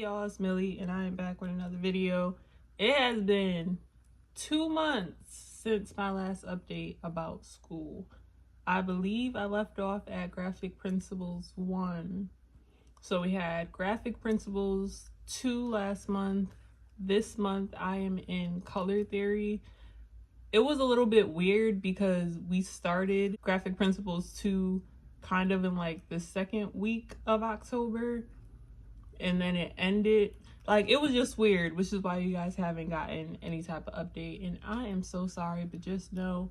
y'all, it's Millie and I am back with another video. It has been 2 months since my last update about school. I believe I left off at Graphic Principles 1. So we had Graphic Principles 2 last month. This month I am in Color Theory. It was a little bit weird because we started Graphic Principles 2 kind of in like the second week of October, and then it ended. Like, it was just weird, which is why you guys haven't gotten any type of update, and I am so sorry, but just know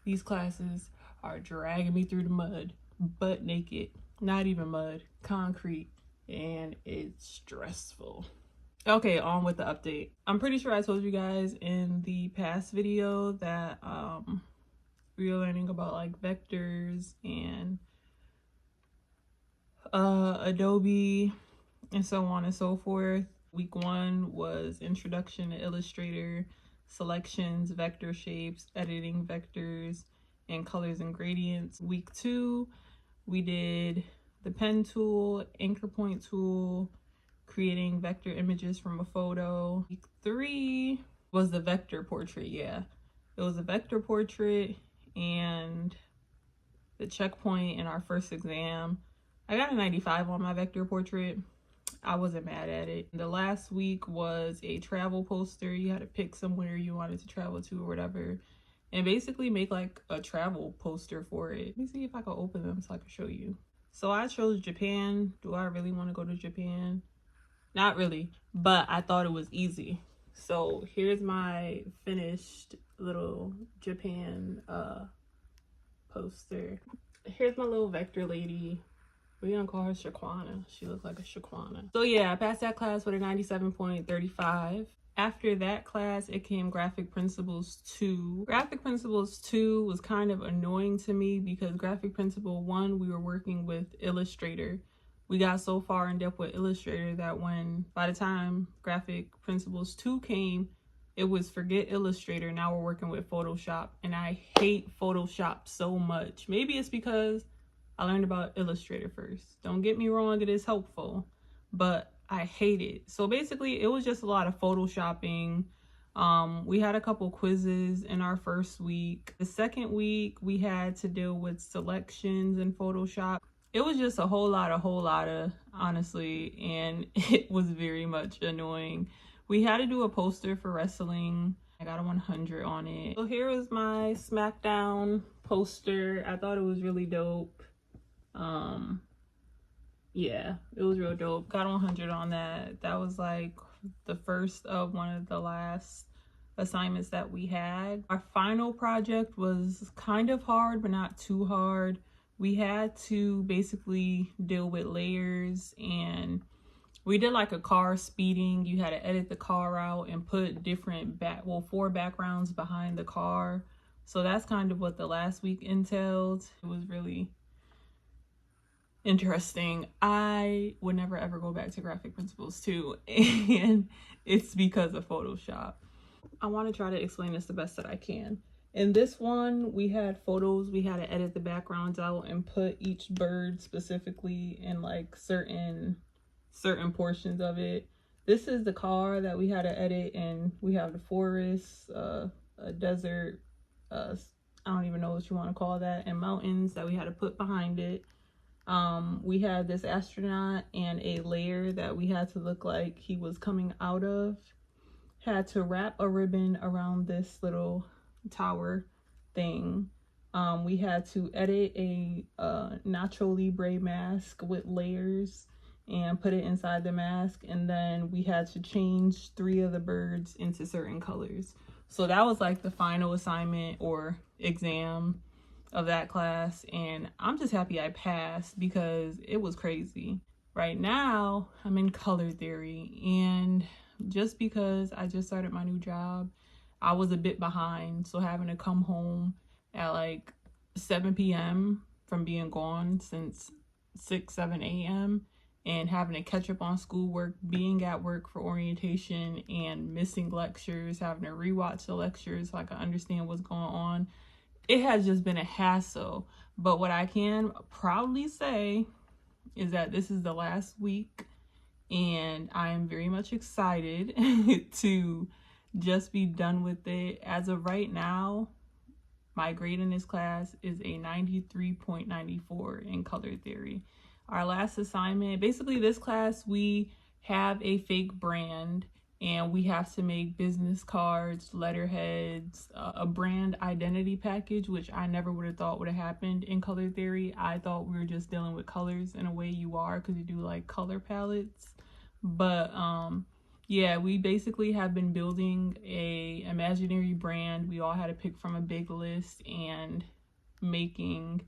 these classes are dragging me through the mud, butt naked, not even mud, concrete, and it's stressful. Okay, on with the update. I'm pretty sure I told you guys in the past video that we were learning about like vectors and Adobe and so on and so forth. Week 1 was Introduction to Illustrator, Selections, Vector Shapes, Editing Vectors, and Colors and Gradients. Week 2, we did the pen tool, anchor point tool, creating vector images from a photo. Week 3 was the vector portrait. Yeah, it was a vector portrait and the checkpoint in our first exam. I got a 95 on my vector portrait. I wasn't mad at it. The last week was a travel poster. You had to pick somewhere you wanted to travel to or whatever, and basically make like a travel poster for it. Let me see if I can open them so I can show you. So I chose Japan. Do I really want to go to Japan? Not really, but I thought it was easy. So here's my finished little Japan poster. Here's my little vector lady. We're gonna call her Shaquana. She looks like a Shaquana. So yeah, I passed that class with a 97.35. After that class, it came Graphic Principles 2. Graphic Principles 2 was kind of annoying to me because Graphic Principle 1, we were working with Illustrator. We got so far in depth with Illustrator that by the time Graphic Principles 2 came, it was forget Illustrator. Now we're working with Photoshop, and I hate Photoshop so much. Maybe it's because I learned about Illustrator first. Don't get me wrong, it is helpful, but I hate it. So basically, it was just a lot of Photoshopping. We had a couple quizzes in our first week. The second week, we had to deal with selections in Photoshop. It was just a whole lot of, honestly, and it was very much annoying. We had to do a poster for wrestling. I got a 100 on it. So here is my SmackDown poster. I thought it was really dope. Yeah, it was real dope. Got a 100 on that. That was like the first of one of the last assignments that we had. Our final project was kind of hard, but not too hard. We had to basically deal with layers, and we did like a car speeding. You had to edit the car out and put different 4 backgrounds behind the car. So that's kind of what the last week entailed. It was really interesting. I would never ever go back to Graphic Principles 2, and it's because of Photoshop. I want to try to explain this the best that I can. In this one, we had photos. We had to edit the backgrounds out and put each bird specifically in like certain portions of it. This is the car that we had to edit, and we have the forest, a desert, I don't even know what you want to call that, and mountains that we had to put behind it. We had this astronaut and a layer that we had to look like he was coming out of. Had to wrap a ribbon around this little tower thing. We had to edit a Nacho Libre mask with layers and put it inside the mask, and then we had to change 3 of the birds into certain colors. So that was like the final assignment or exam of that class, and I'm just happy I passed because it was crazy. Right now I'm in Color Theory, and just because I just started my new job, I was a bit behind. So having to come home at like 7 p.m. from being gone since 7 a.m. and having to catch up on schoolwork, being at work for orientation and missing lectures, having to rewatch the lectures so I can understand what's going on. It has just been a hassle. But what I can proudly say is that this is the last week and I am very much excited to just be done with it. As of right now, my grade in this class is a 93.94 in color theory. Our last assignment, basically this class, we have a fake brand and we have to make business cards, letterheads, a brand identity package, which I never would have thought would have happened in color theory. I thought we were just dealing with colors in a way you are, because you do like color palettes. But yeah, we basically have been building a imaginary brand. We all had to pick from a big list and making,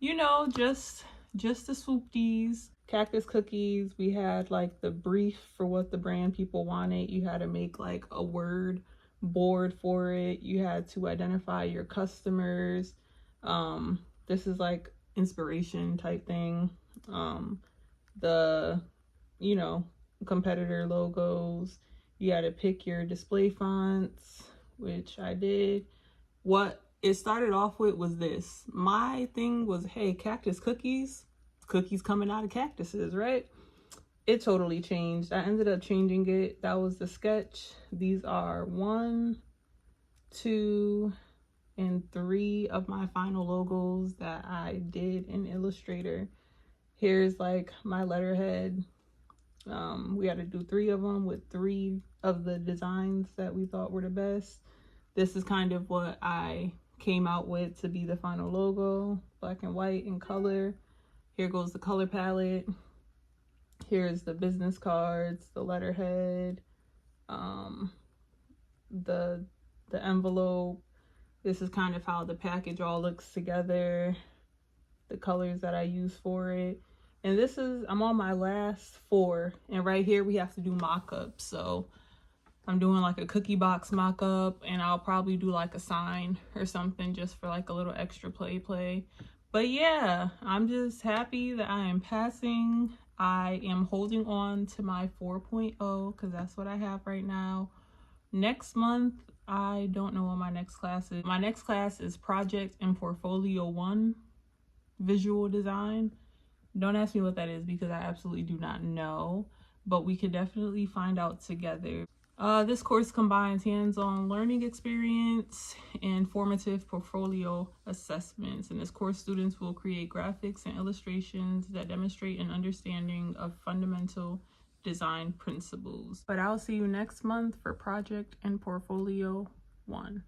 you know, just the swoopties. Cactus cookies, we had like the brief for what the brand people wanted. You had to make like a word board for it. You had to identify your customers. This is like inspiration type thing. The, you know, competitor logos. You had to pick your display fonts, which I did. What it started off with was this. My thing was, hey, cactus cookies coming out of cactuses, right? It totally changed. I ended up changing it. That was the sketch. These are 1, 2, and 3 of my final logos that I did in Illustrator. Here's like my letterhead. We had to do 3 of them with 3 of the designs that we thought were the best. This is kind of what I came out with to be the final logo, black and white in color. Here goes the color palette. Here's the business cards, the letterhead, the envelope. This is kind of how the package all looks together, the colors that I use for it. And this is, I'm on my last 4, and right here we have to do mock-ups. So I'm doing like a cookie box mock-up, and I'll probably do like a sign or something just for like a little extra play. But yeah, I'm just happy that I am passing. I am holding on to my 4.0 because that's what I have right now. Next month, I don't know what my next class is. My next class is Project and Portfolio 1, Visual Design. Don't ask me what that is because I absolutely do not know, but we could definitely find out together. This course combines hands-on learning experience and formative portfolio assessments. In this course, students will create graphics and illustrations that demonstrate an understanding of fundamental design principles. But I'll see you next month for Project and Portfolio 1.